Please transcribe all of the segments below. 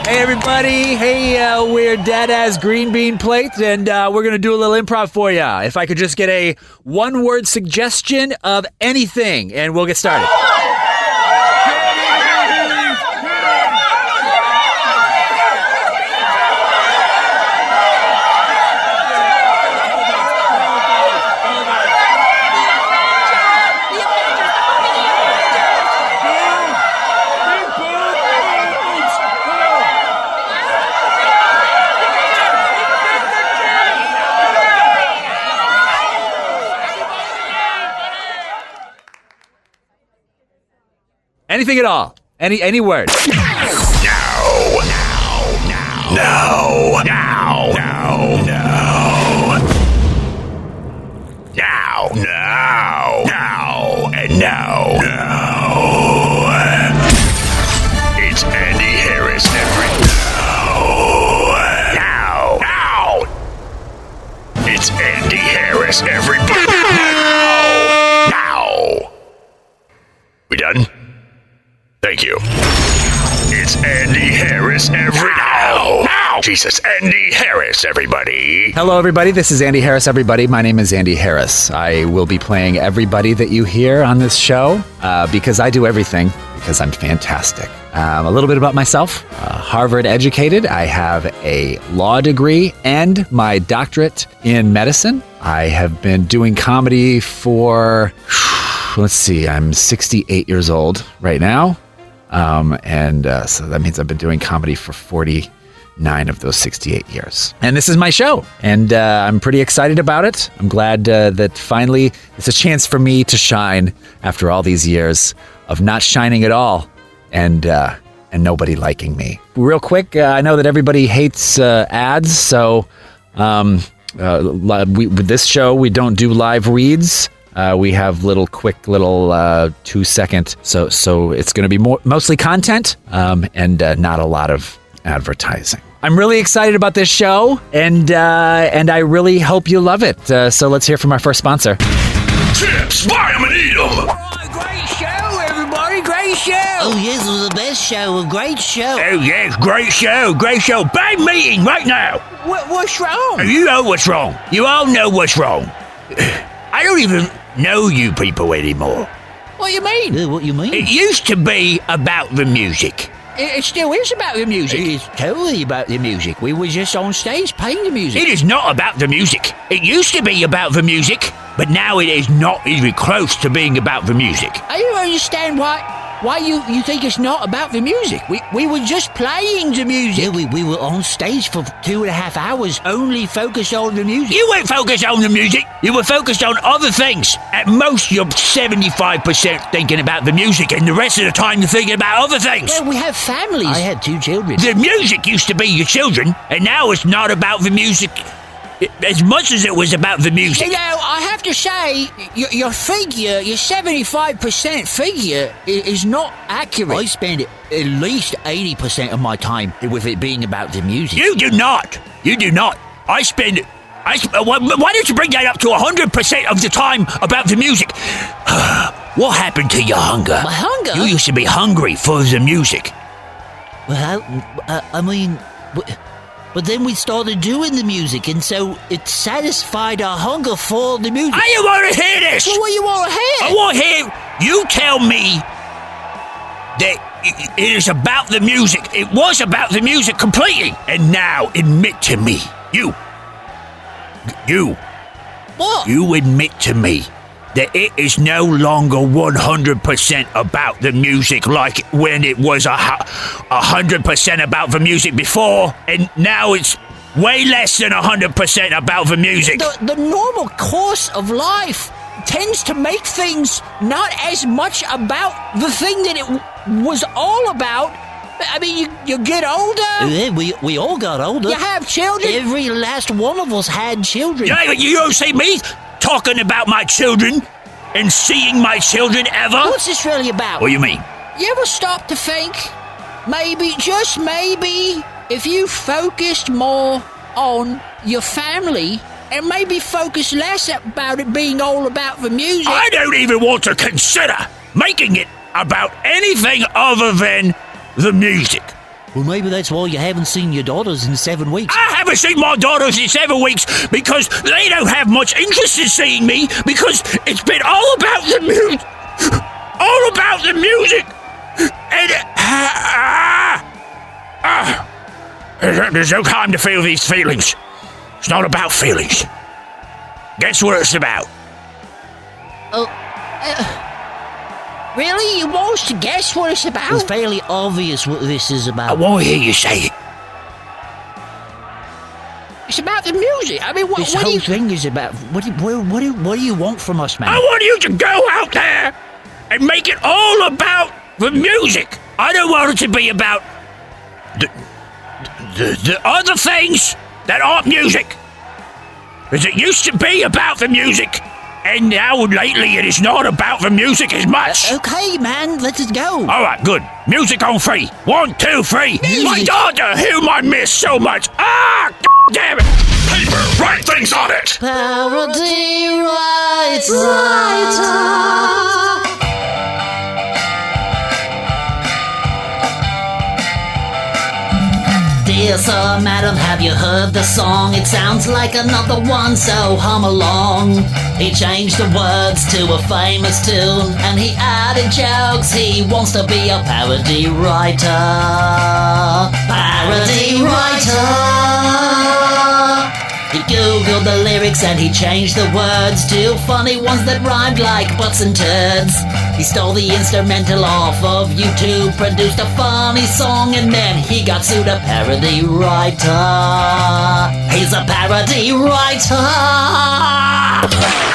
Hey, everybody. Hey, we're Dada's Green Bean Plate, and we're going to do a little improv for you. If I could just get a one-word suggestion of anything, and we'll get started. Anything at all. Any word. No. It's Andy Harris every now. It's Andy Harris everybody. Now. We done? Thank you. It's Andy Harris every now. Jesus, Andy Harris, everybody. Hello, everybody. This is Andy Harris, everybody. My name is Andy Harris. I will be playing everybody that you hear on this show because I do everything because I'm fantastic. A little bit about myself. Harvard educated. I have a law degree and my doctorate in medicine. I have been doing comedy for, let's see, I'm 68 years old right now. So that means I've been doing comedy for 49 of those 68 years. And this is my show, and I'm pretty excited about it. I'm glad that finally it's a chance for me to shine after all these years of not shining at all and nobody liking me. Real quick, I know that everybody hates ads, so with this show, we don't do live reads. We have quick 2-second. So it's going to be mostly content and not a lot of advertising. I'm really excited about this show, and I really hope you love it. So let's hear from our first sponsor. Chips, buy 'em and eat 'em. Great show, everybody. Great show. Oh, yes, it was the best show. A great show. Oh, yes, great show. Bad meeting right now. What's wrong? You know what's wrong. You all know what's wrong. I don't even know you people anymore. What do you mean? What you mean? It used to be about the music. It still is about the music. It is totally about the music. We were just on stage playing the music. It is not about the music. It used to be about the music, but now it is not even close to being about the music. I don't understand why you think it's not about the music. We were just playing the music. Yeah, we were on stage for 2.5 hours, only focused on the music. You weren't focused on the music. You were focused on other things. At most, you're 75% thinking about the music, and the rest of the time you're thinking about other things. Well, we have families. I had 2 children. The music used to be your children, and now it's not about the music as much as it was about the music. You know, I have to say, your figure, your 75% figure is not accurate. I spend at least 80% of my time with it being about the music. You do not. Why don't you bring that up to 100% of the time about the music? What happened to your hunger? My hunger? You used to be hungry for the music. Well, but then we started doing the music, and so it satisfied our hunger for the music. I don't want to hear this. Well, what do you want to hear? I want to hear you tell me that it is about the music. It was about the music completely. And now admit to me, you. What? You admit to me that it is no longer 100% about the music like when it was 100% about the music before, and now it's way less than 100% about the music. The normal course of life tends to make things not as much about the thing that it was all about. I mean, you get older. Yeah, we all got older. You have children. Every last one of us had children. Yeah, you don't see me talking about my children and seeing my children ever. What's this really about? What do you mean? You ever stop to think, maybe, just maybe, if you focused more on your family and maybe focus less about it being all about the music? I don't even want to consider making it about anything other than the music. Well, maybe that's why you haven't seen your daughters in 7 weeks. I haven't seen my daughters in 7 weeks because they don't have much interest in seeing me because it's been all about the music. All about the music. And there's no time to feel these feelings. It's not about feelings. Guess what it's about? Really? You want us to guess what it's It's about? fairly obvious what this is I about. want to hear you say it. It's about the music. I mean, This what do whole you... thing is about... What do you want from us, man? I want you to go out there and make it all about the music. I don't want it to be about the other things that aren't music. Because it used to be about the music, and now lately it is not about the music as much. Okay, man, let us go. All right, good. Music on 3. 1, 2, 3. My daughter, whom I miss so much. Ah, damn it. Paper, write things on it. Parody writer. Dear sir, madam, have you heard the song? It sounds like another one, so hum along. He changed the words to a famous tune, and he added jokes. He wants to be a parody writer. Parody writer. He googled the lyrics and he changed the words to funny ones that rhymed like butts and turds. He stole the instrumental off of YouTube, produced a funny song, and then he got sued. A parody writer. He's a parody writer.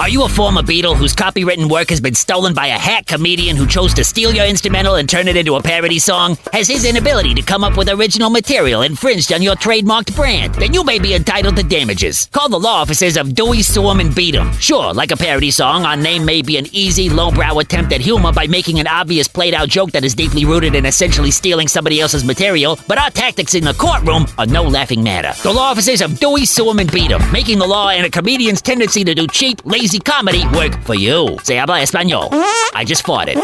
Are you a former Beatle whose copywritten work has been stolen by a hack comedian who chose to steal your instrumental and turn it into a parody song? Has his inability to come up with original material infringed on your trademarked brand? Then you may be entitled to damages. Call the law offices of Dewey, Storm, and Beatum. Sure, like a parody song, our name may be an easy, lowbrow attempt at humor by making an obvious played-out joke that is deeply rooted in essentially stealing somebody else's material, but our tactics in the courtroom are no laughing matter. The law offices of Dewey, Storm, and Beatum, making the law and a comedian's tendency to do cheap, lazy comedy work for you. Se habla español. I just farted.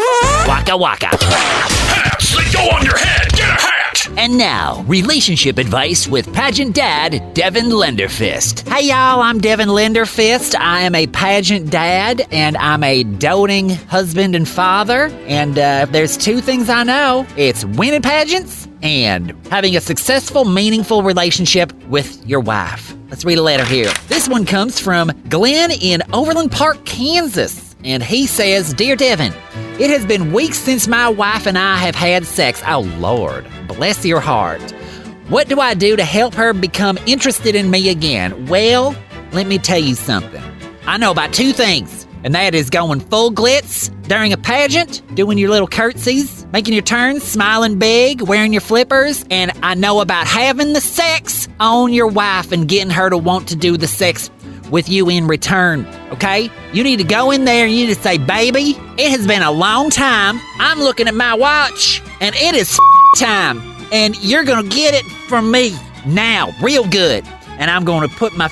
Waka waka. Hats that go on your head. Get a hat. And now, relationship advice with pageant dad, Devin Lenderfist. Hey y'all, I'm Devin Lenderfist. I am a pageant dad, and I'm a doting husband and father. And if there's 2 things I know, it's winning pageants and having a successful, meaningful relationship with your wife. Let's read a letter here. This one comes from Glenn in Overland Park, Kansas. And he says, Dear Devin, it has been weeks since my wife and I have had sex. Oh, Lord, bless your heart. What do I do to help her become interested in me again? Well, let me tell you something. I know about 2 things, and that is going full glitz during a pageant, doing your little curtsies, making your turns, smiling big, wearing your flippers, and I know about having the sex on your wife and getting her to want to do the sex with you in return, okay? You need to go in there and you need to say, baby, it has been a long time. I'm looking at my watch, and it is time, and you're gonna get it from me now, real good. And I'm gonna put my...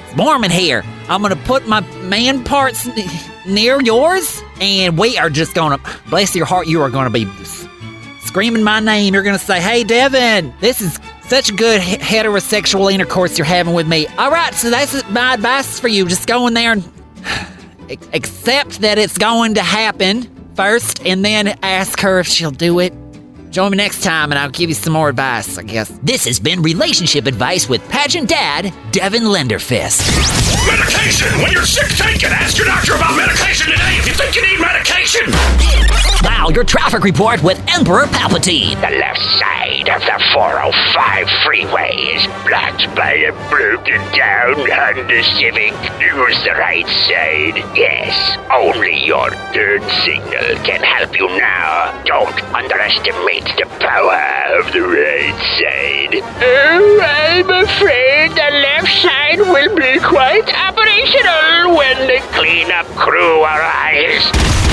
It's warm in here. I'm gonna put my man parts near yours, and we are just gonna... Bless your heart, you are gonna be screaming my name. You're gonna say, hey, Devin, this is such good heterosexual intercourse you're having with me. All right, so that's my advice for you. Just go in there and accept that it's going to happen first, and then ask her if she'll do it. Join me next time, and I'll give you some more advice, I guess. This has been Relationship Advice with pageant dad, Devin Lenderfist. Medication. When you're sick, take it. Ask your doctor about medication today if you think you need medication. Wow, your traffic report with Emperor Palpatine. The left side of the 405 freeway is blocked by a broken down Honda Civic. Use the right side. Yes, only your turn signal can help you now. Don't underestimate the power of the right side. Oh, I'm afraid the left side will be quite operational when the cleanup crew arrives.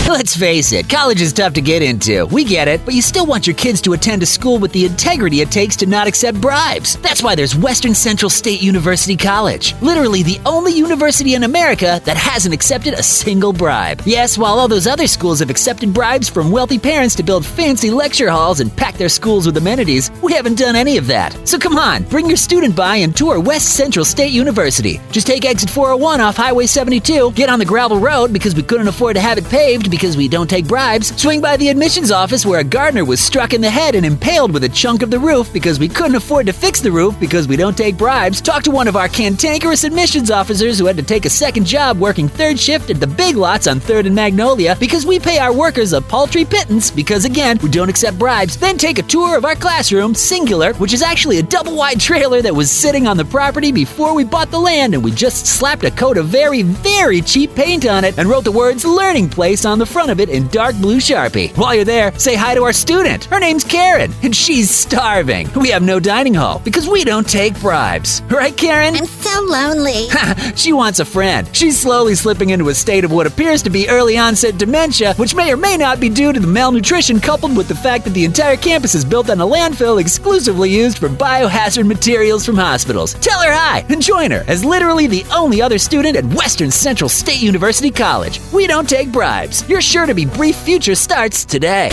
Let's face it, college is tough to get into. We get it, but you still want your kids to attend a school with the integrity it takes to not accept bribes. That's why there's Western Central State University College. Literally the only university in America that hasn't accepted a single bribe. Yes, while all those other schools have accepted bribes from wealthy parents to build fancy lecture halls and pack their schools with amenities, we haven't done any of that. So come on, bring your student by and tour West Central State University. Just take exit 401 off Highway 72, get on the gravel road because we couldn't afford to have it paved because we don't take bribes, swing by the admissions office where a gardener was struck in the head and impaled with a chunk of the roof because we couldn't afford to fix the roof because we don't take bribes, talk to one of our cantankerous admissions officers who had to take a second job working third shift at the Big Lots on 3rd and Magnolia because we pay our workers a paltry pittance because, again, we don't accept bribes. Then take a tour of our classroom, Singular, which is actually a double-wide trailer that was sitting on the property before we bought the land, and we just slapped a coat of very, very cheap paint on it and wrote the words Learning Place on the front of it in dark blue Sharpie. While you're there, say hi to our student. Her name's Karen, and she's starving. We have no dining hall because we don't take bribes. Right, Karen? I'm so lonely. She wants a friend. She's slowly slipping into a state of what appears to be early onset dementia, which may or may not be due to the malnutrition coupled with the fact that the entire campus is built on a landfill exclusively used for biohazard materials from hospitals. Tell her hi and join her as literally the only other student at Western Central State University College. We don't take bribes. You're sure to be brief future starts today.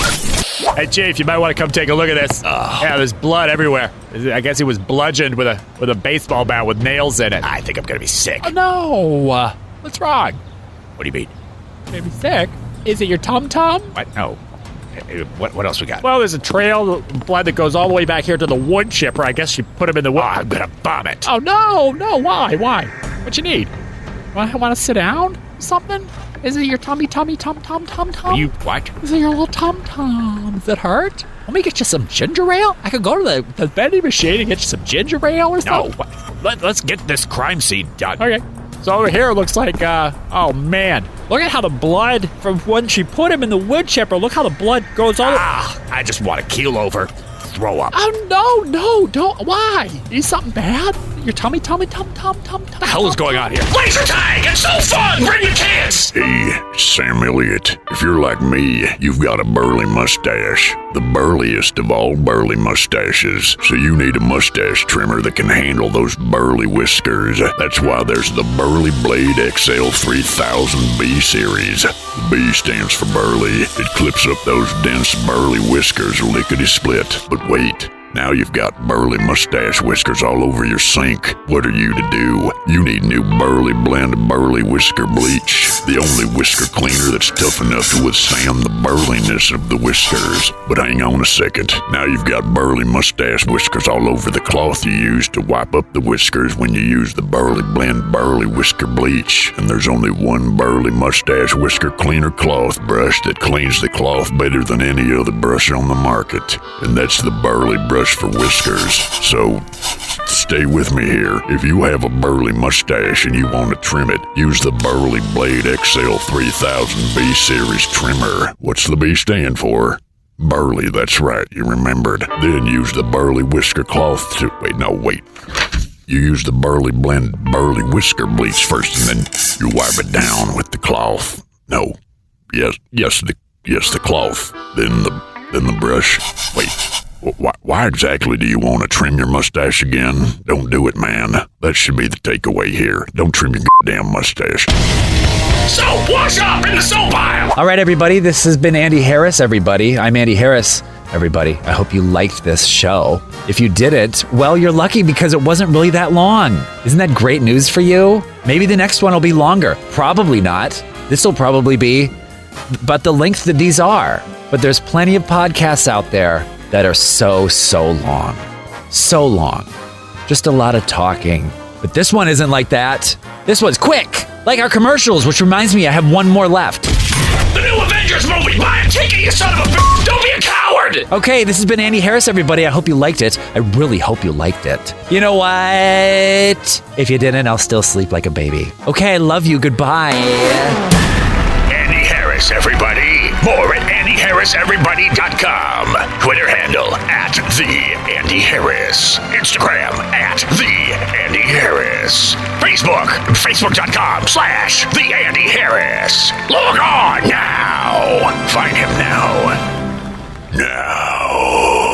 Hey, Chief, you might want to come take a look at this. Yeah, there's blood everywhere. I guess he was bludgeoned with a baseball bat with nails in it. I think I'm gonna be sick. Oh, no. What's wrong? What do you mean? Maybe sick? Is it your tum-tum? What? No. Hey, what else we got? Well, there's a trail of blood that goes all the way back here to the wood chipper. I guess you put him in the wood. Oh, I'm gonna vomit. Oh, no. Why? What you need? Want to sit down? Something? Is it your tum? You what? Is it your little tum-tum? Does it hurt? Let me get you some ginger ale. I could go to the vending machine and get you some ginger ale or something. No. Let's get this crime scene done. Okay. So over here it looks like, oh man. Look at how the blood from when she put him in the wood chipper, look how the blood goes all I just want to keel over, throw up. Oh, no, don't. Why? Is something bad? Your tummy. What the hell is going on here? Laser tag! It's so fun! Bring your kids! Hey, Sam Elliott, if you're like me, you've got a burly mustache. The burliest of all burly mustaches. So you need a mustache trimmer that can handle those burly whiskers. That's why there's the Burly Blade XL 3000B series. The B stands for burly. It clips up those dense burly whiskers lickety-split. But wait. Now you've got burly mustache whiskers all over your sink. What are you to do? You need new Burly Blend Burly Whisker Bleach. The only whisker cleaner that's tough enough to withstand the burliness of the whiskers. But hang on a second. Now you've got burly mustache whiskers all over the cloth you use to wipe up the whiskers when you use the Burly Blend Burly Whisker Bleach. And there's only one burly mustache whisker cleaner cloth brush that cleans the cloth better than any other brush on the market. And that's the Burly Brush for whiskers. So stay with me here. If you have a burly mustache and you want to trim it, use the Burly Blade XL 3000B series trimmer. What's the B stand for? Burly, that's right, you remembered. Then use the burly whisker cloth to... Wait. You use the Burly Blend Burly Whisker Bleach first and then you wipe it down with the cloth. No. Yes, the cloth. Then the brush. Wait. Why exactly do you want to trim your mustache again? Don't do it, man. That should be the takeaway here. Don't trim your goddamn mustache. So, wash up in the soap pile! All right, everybody, this has been Andy Harris, everybody. I'm Andy Harris, everybody. I hope you liked this show. If you didn't, well, you're lucky because it wasn't really that long. Isn't that great news for you? Maybe the next one will be longer. Probably not. This will probably be but the length that these are. But there's plenty of podcasts out there that are so long. So long. Just a lot of talking. But this one isn't like that. This one's quick. Like our commercials, which reminds me I have one more left. The new Avengers movie! Buy a ticket, you son of a bitch! Don't be a coward! Okay, this has been Andy Harris, everybody. I hope you liked it. I really hope you liked it. You know what? If you didn't, I'll still sleep like a baby. Okay, I love you. Goodbye. Andy Harris, everybody. More at AndyHarrisEverybody.com. Twitter handle @TheAndyHarris. Instagram @TheAndyHarris. Facebook Facebook, facebook.com/The Andy Harris. Log on now. Find him now. Now.